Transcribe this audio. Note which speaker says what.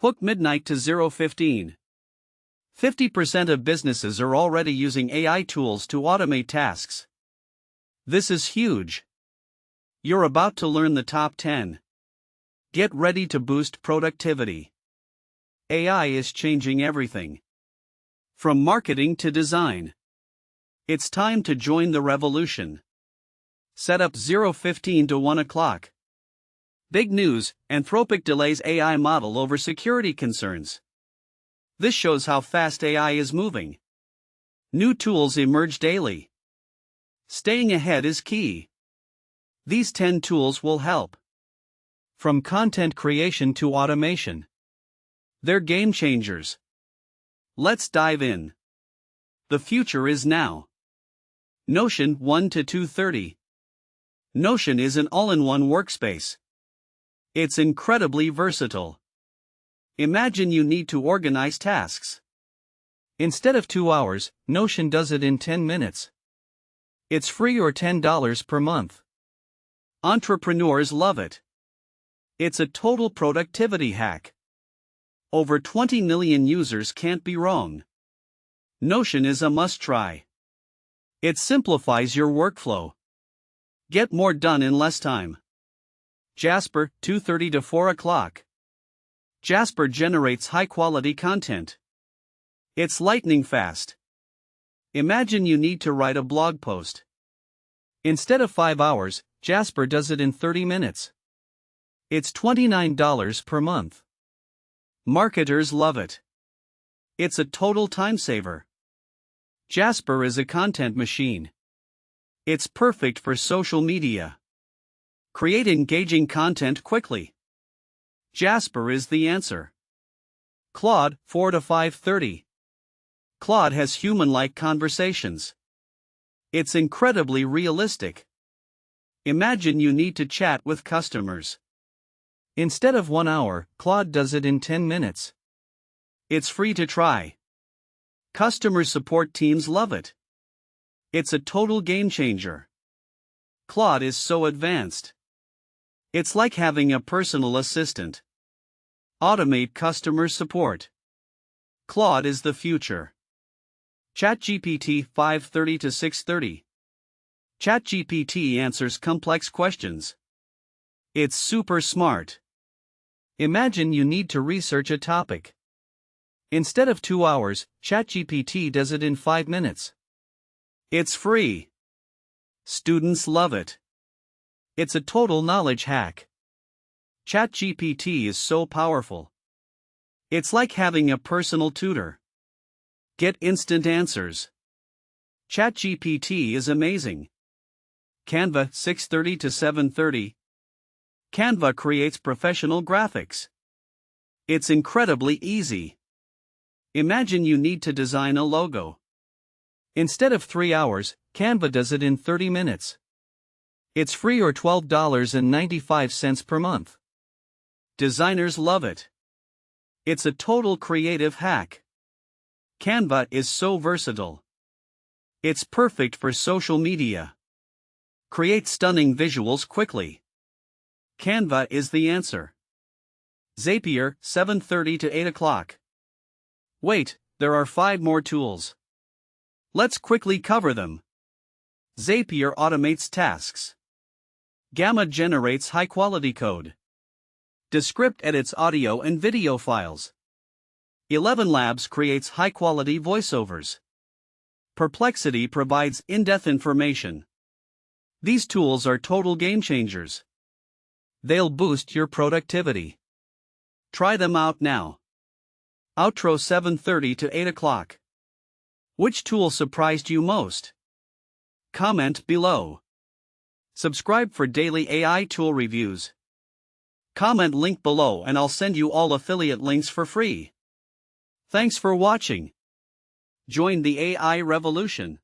Speaker 1: Hook midnight to 0:15. 50% of businesses are already using AI tools to automate tasks. This is huge. You're about to learn the top 10. Get ready to boost productivity. AI is changing everything. From marketing to design. It's time to join the revolution. Set up 0:15 to 1 o'clock. Big news, Anthropic delays AI model over security concerns. This shows how fast AI is moving. New tools emerge daily. Staying ahead is key. These 10 tools will help. From content creation to automation. They're game changers. Let's dive in. The future is now. Notion 1 to 230. Notion is an all-in-one workspace. It's incredibly versatile. Imagine you need to organize tasks. Instead of 2 hours, Notion does it in 10 minutes. It's free or $10 per month. Entrepreneurs love it. It's a total productivity hack. Over 20 million users can't be wrong. Notion is a must-try. It simplifies your workflow. Get more done in less time. Jasper, 2:30 to 4 o'clock. Jasper generates high-quality content. It's lightning fast. Imagine you need to write a blog post. Instead of 5 hours, Jasper does it in 30 minutes. It's $29 per month. Marketers love it. It's a total time saver. Jasper is a content machine. It's perfect for social media. Create engaging content quickly. Jasper is the answer. Claude, 4 to 5:30. Claude has human-like conversations. It's incredibly realistic. Imagine you need to chat with customers. Instead of 1 hour, Claude does it in 10 minutes. It's free to try. Customer support teams love it. It's a total game changer. Claude is so advanced. It's like having a personal assistant. Automate customer support. Claude is the future. ChatGPT, 5:30 to 6:30. ChatGPT answers complex questions. It's super smart. Imagine you need to research a topic. Instead of 2 hours, ChatGPT does it in 5 minutes. It's free. Students love it. It's a total knowledge hack. ChatGPT is so powerful. It's like having a personal tutor. Get instant answers. ChatGPT is amazing. Canva, 6:30 to 7:30. Canva creates professional graphics. It's incredibly easy. Imagine you need to design a logo. Instead of 3 hours, Canva does it in 30 minutes. It's free or $12.95 per month. Designers love it. It's a total creative hack. Canva is so versatile. It's perfect for social media. Create stunning visuals quickly. Canva is the answer. Zapier, 7:30 to 8 o'clock. Wait, there are 5 more tools. Let's quickly cover them. Zapier automates tasks. Gamma generates high-quality code. Descript edits audio and video files. ElevenLabs creates high-quality voiceovers. Perplexity provides in-depth information. These tools are total game changers. They'll boost your productivity. Try them out now. Outro, 7:30 to 8 o'clock. Which tool surprised you most? Comment below. Subscribe for daily AI tool reviews. Comment link below and I'll send you all affiliate links for free. Thanks for watching. Join the AI revolution.